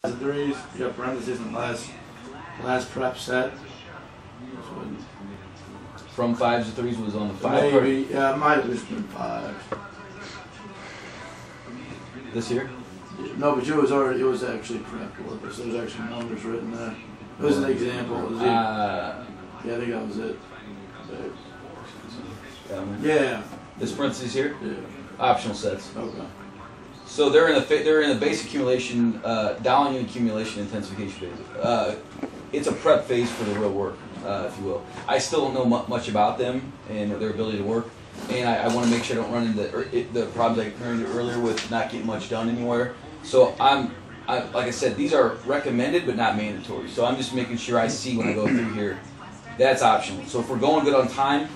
The threes, you got parentheses in the last prep set. From 5s to 3s was on the 5. Maybe, yeah, it might have just been 5. This year? No, but it was actually prep work, so there's actually numbers written there. It was an example. It was yeah, I think that was it. Yeah. This parentheses here? Yeah. Optional sets. Okay. So they're in the base accumulation, dialing and accumulation intensification phase. It's a prep phase for the real work, if you will. I still don't know much about them and their ability to work, and I want to make sure I don't run into the problems I ran into earlier with not getting much done anywhere. So like I said, these are recommended but not mandatory. So I'm just making sure I see when I go through here. That's optional. So if we're going good on time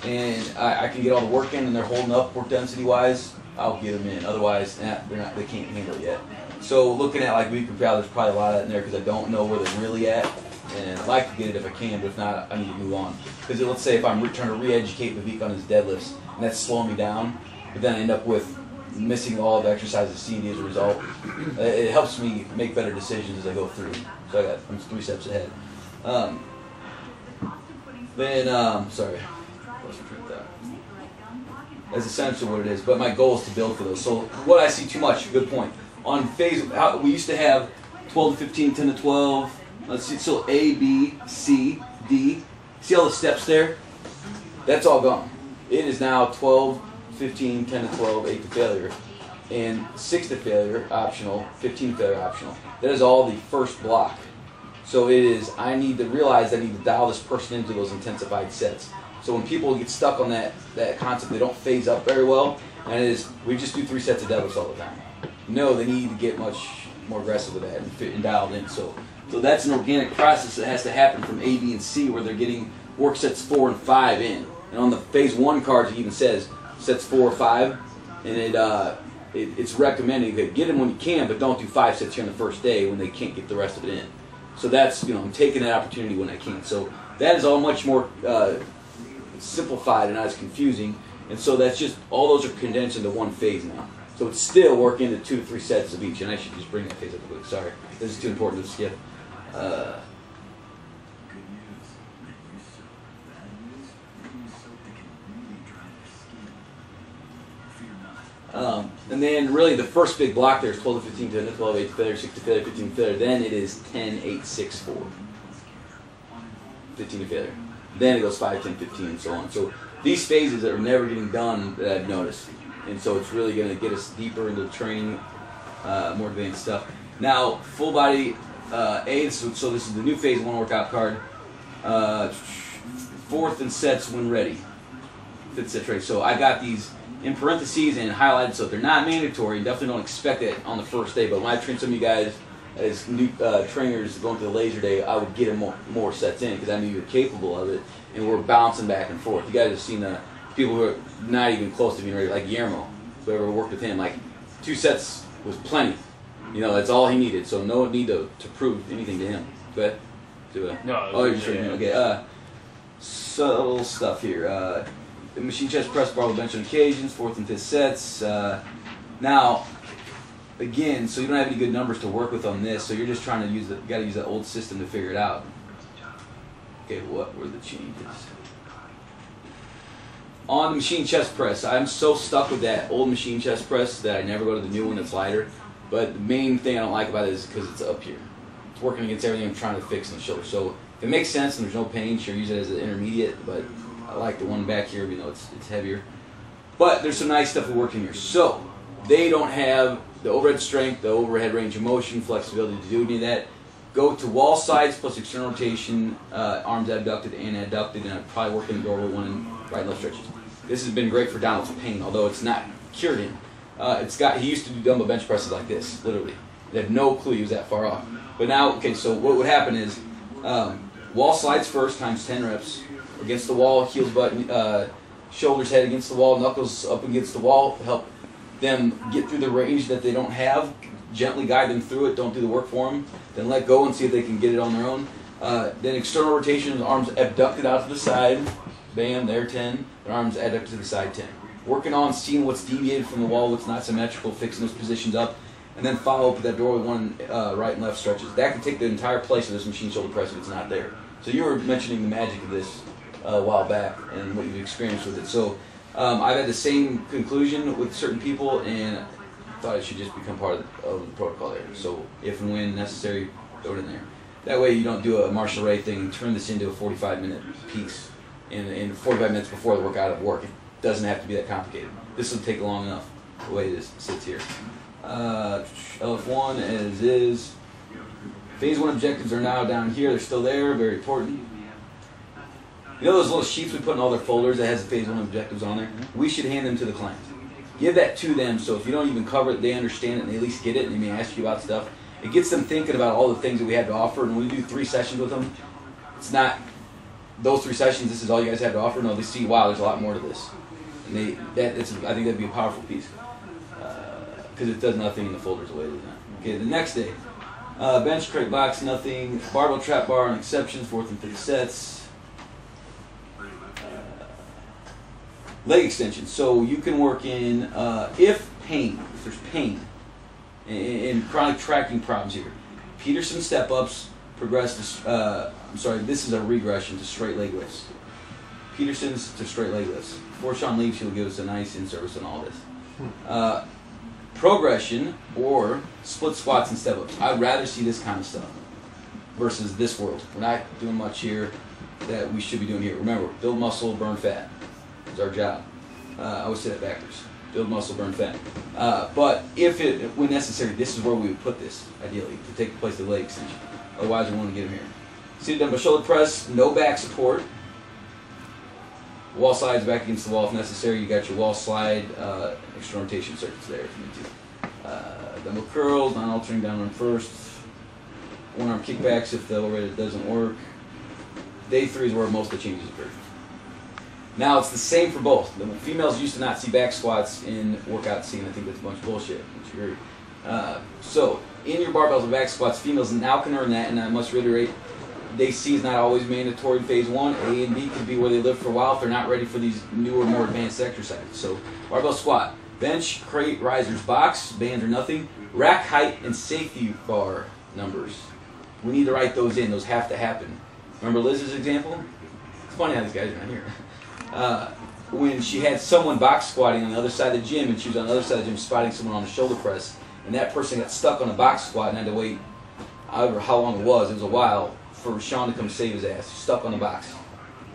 and I can get all the work in and they're holding up work density wise, I'll get them in. Otherwise, they can't handle it yet. So looking at like week per pound, there's probably a lot of that in there because I don't know where they're really at, and I'd like to get it if I can, but if not, I need to move on. Because let's say if I'm trying to re-educate Vivek on his deadlifts, and that's slowing me down, but then I end up with missing all the exercises C&D as a result, it helps me make better decisions as I go through. So I'm 3 steps ahead. Sorry. That's essentially what it is, but my goal is to build for those. So what I see too much, good point. On phase, we used to have 12 to 15, 10 to 12. Let's see, so A, B, C, D. See all the steps there? That's all gone. It is now 12, 15, 10 to 12, 8 to failure, and 6 to failure optional, 15 to failure optional. That is all the first block. So it is, I need to realize I need to dial this person into those intensified sets. So when people get stuck on that concept, they don't phase up very well, and it is, we just do 3 sets of deadlifts all the time. No, they need to get much more aggressive with that and fit and dialed in. So that's an organic process that has to happen from A, B, and C, where they're getting work sets 4 and 5 in. And on the phase 1 cards, it even says sets 4 or 5, and it's recommended that get them when you can, but don't do 5 sets here on the first day when they can't get the rest of it in. So that's, I'm taking that opportunity when I can. So that is all much more simplified and not as confusing, and so that's just all those are condensed into one phase now. So it's still working into 2 to 3 sets of each, and I should just bring that phase up quick. Sorry, this is too important to skip. And then really the first big block there is 12 to 15, 10 to 12, 8 to failure, 6 to failure, 15 to failure. Then it is 10, 8, 6, 4. 15 to failure. Then it goes 5, 10, 15, and so on. So these phases are never getting done that I've noticed. And so it's really going to get us deeper into training, more advanced stuff. Now, full body A, so this is the new phase 1 workout card. 4th and sets when ready. 5th set ready. So I got these in parentheses and highlighted, so they're not mandatory. Definitely don't expect it on the first day. But when I train some of you guys as new trainers going to the laser day, I would get them more sets in because I knew you were capable of it, and we're bouncing back and forth. You guys have seen the people who are not even close to being ready, like Guillermo, whoever worked with him, like 2 sets was plenty. That's all he needed, so no need to prove anything to him. Go ahead. No. Oh, you're just training. Okay. Subtle stuff here. The machine chest press, barbell bench on occasions, 4th and 5th sets. Now, again, so you don't have any good numbers to work with on this, so you're just trying to use you got to use that old system to figure it out. Okay, what were the changes? On the machine chest press, I'm so stuck with that old machine chest press that I never go to the new one that's lighter. But the main thing I don't like about it is because it's up here. It's working against everything I'm trying to fix in the shoulder. So if it makes sense and there's no pain, sure, use it as an intermediate, but I like the one back here, it's heavier. But there's some nice stuff working here. So they don't have the overhead strength, the overhead range of motion, flexibility to do any of that. Go to wall sides plus external rotation, arms abducted and adducted, and I'd probably work in the doorway one and right and left stretches. This has been great for downwards pain, although it's not cured him. He used to do dumbbell bench presses like this, literally. They had no clue he was that far off. But now, okay, so what would happen is wall slides first times 10 reps. Against the wall, heels, butt, shoulders, head against the wall, knuckles up against the wall. Help them get through the range that they don't have. Gently guide them through it. Don't do the work for them. Then let go and see if they can get it on their own. Then external rotation, arms abducted out to the side. Bam, there 10. Their arms abducted to the side 10. Working on seeing what's deviated from the wall, what's not symmetrical, fixing those positions up. and then follow up with that doorway 1 right and left stretches. That can take the entire place of this machine shoulder press if it's not there. So you were mentioning the magic of this a while back and what you've experienced with it. So I've had the same conclusion with certain people, and thought it should just become part of the protocol there. So if and when necessary, throw it in there. That way you don't do a Marshall Ray thing and turn this into a 45-minute piece in 45 minutes before the workout of work. It doesn't have to be that complicated. This will take long enough the way this sits here. LF1 as is. Phase 1 objectives are now down here. They're still there, very important. You know those little sheets we put in all their folders that has the Phase 1 objectives on there? We should hand them to the client. Give that to them, so if you don't even cover it, they understand it and they at least get it, and they may ask you about stuff. It gets them thinking about all the things that we have to offer, and when we do 3 sessions with them, it's not those 3 sessions, this is all you guys have to offer. No, they see, wow, there's a lot more to this. And I think that'd be a powerful piece, because it does nothing in the folders the way it is now. Okay, the next day, bench, crate, box, nothing. Barbell, trap bar, and exceptions, 4th and 5th sets. Leg extensions. So you can work in, if there's pain, and chronic tracking problems here. Peterson step-ups progress to, this is a regression to straight leg lifts. Peterson's to straight leg lifts. Before Sean leaves, he'll give us a nice in-service on all this. Progression or split squats and step-ups. I'd rather see this kind of stuff versus this world. We're not doing much here that we should be doing here. Remember, build muscle, burn fat. It's our job. I always say that backwards. Build muscle, burn fat. But when necessary, this is where we would put this, ideally, to take the place of the leg extension. Otherwise, we want to get them here. Seated dumbbell shoulder press, no back support. Wall slides back against the wall if necessary. You got your wall slide, external rotation circuits there if you need to. Dumbbell curls, non-altering down on first. One arm kickbacks if the overhead doesn't work. Day 3 is where most of the changes occur. Now it's the same for both. The females used to not see back squats in workout scene. I think that's a bunch of bullshit. Which you agree. So in your barbells and back squats, females now can earn that, and I must reiterate, day C is not always mandatory in phase 1. A and B could be where they live for a while if they're not ready for these newer, more advanced exercises. So barbell squat, bench, crate, risers, box, bands or nothing, rack height, and safety bar numbers. We need to write those in. Those have to happen. Remember Liz's example? It's funny how these guys are not here. When she had someone box squatting on the other side of the gym, and she was on the other side of the gym spotting someone on the shoulder press, and that person got stuck on a box squat and had to wait however how long it was a while, for Sean to come save his ass. Stuck on the box.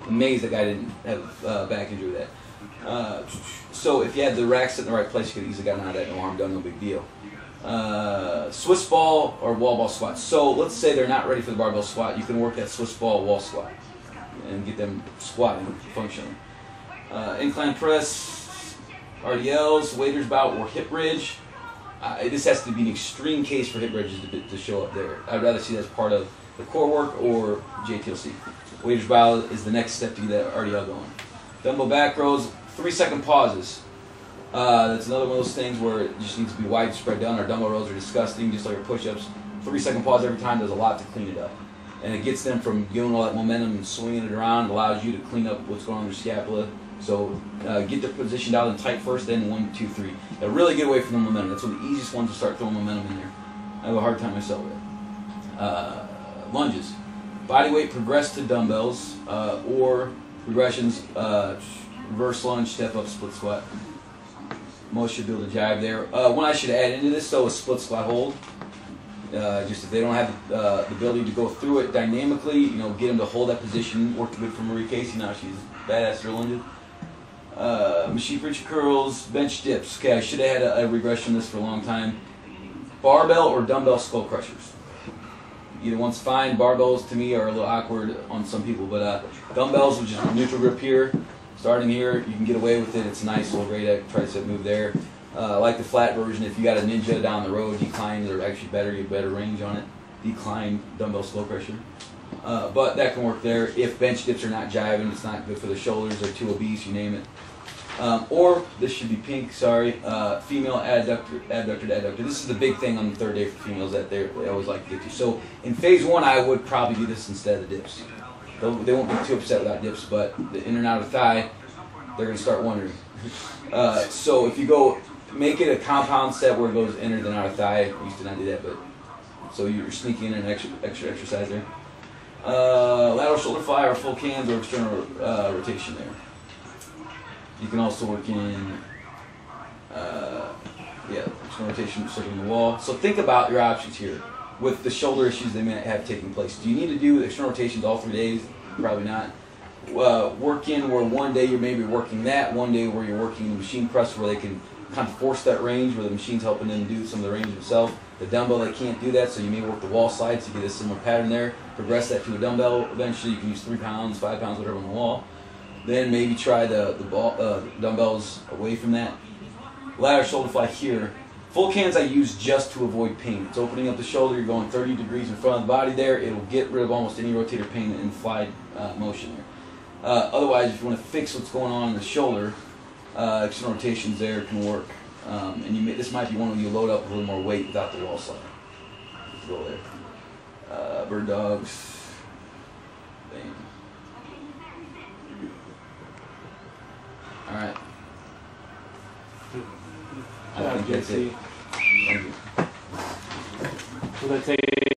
Amazed that guy didn't have back injury with that. So if you had the rack set in the right place, you could easily gotten out of that, no harm done, no big deal. Swiss ball or wall ball squat. So let's say they're not ready for the barbell squat. You can work that Swiss ball wall squat and get them squatting functionally. Incline press, RDLs, waiter's bout, or hip bridge. This has to be an extreme case for hip bridges to show up there. I'd rather see that as part of the core work or JTLC. Waiter's bow is the next step to get that RDL going. Dumbbell back rows, 3-second pauses. That's another one of those things where it just needs to be widespread done. Our dumbbell rows are disgusting, just like our push-ups. 3-second pause every time does a lot to clean it up. And it gets them from giving all that momentum and swinging it around. It allows you to clean up what's going on in your scapula. So get the position out and tight first, then 1, 2, 3. A really good way for the momentum. That's one of the easiest ones to start throwing momentum in there. I have a hard time myself with it. Lunges. Body weight progress to dumbbells or progressions, reverse lunge, step up, split squat. Most should be able to jive there. One I should add into this, though, is split squat hold. Just if they don't have the ability to go through it dynamically, get them to hold that position. Worked good for Marie Casey. Now she's badass at her lunges. Machine preacher curls, bench dips. Okay, I should have had a regression list for a long time. Barbell or dumbbell skull crushers. Either one's fine. Barbells to me are a little awkward on some people, but dumbbells, which is neutral grip here, starting here, you can get away with it. It's a nice little great tricep move there. I like the flat version. If you got a Ninja down the road, declines are actually better. You have better range on it. Decline dumbbell slow pressure. But that can work there. If bench dips are not jiving, it's not good for the shoulders, they're too obese, you name it. Or, this should be pink, sorry, female adductor to adductor. This is the big thing on the third day for females that they always like to get to. So in phase 1, I would probably do this instead of the dips. They won't be too upset without dips, but the in and out of the thigh, they're going to start wondering. So if you go make it a compound set where it goes inner than outer thigh. I used to not do that, but so you're sneaking in an extra exercise there. Lateral shoulder fly or full cans or external rotation there. You can also work in external rotation circling the wall. So think about your options here with the shoulder issues they may have taking place. Do you need to do external rotations all 3 days? Probably not. Work in where one day you're maybe working that, one day where you're working the machine press where they can kind of force that range where the machine's helping them do some of the range themselves. The dumbbell, they can't do that, so you may work the wall side to get a similar pattern there. Progress that to a dumbbell. Eventually you can use 3 pounds, 5 pounds, whatever on the wall. Then maybe try the dumbbells away from that. Lateral shoulder fly here. Full cans I use just to avoid pain. It's opening up the shoulder, you're going 30 degrees in front of the body there. It'll get rid of almost any rotator pain in fly motion there. Otherwise, if you want to fix what's going on in the shoulder, external rotations there can work. And this might be one where you load up a little more weight without the wall slide. Go there. Bird dogs. Bam. All right. I think that's it. Thank you. Will that take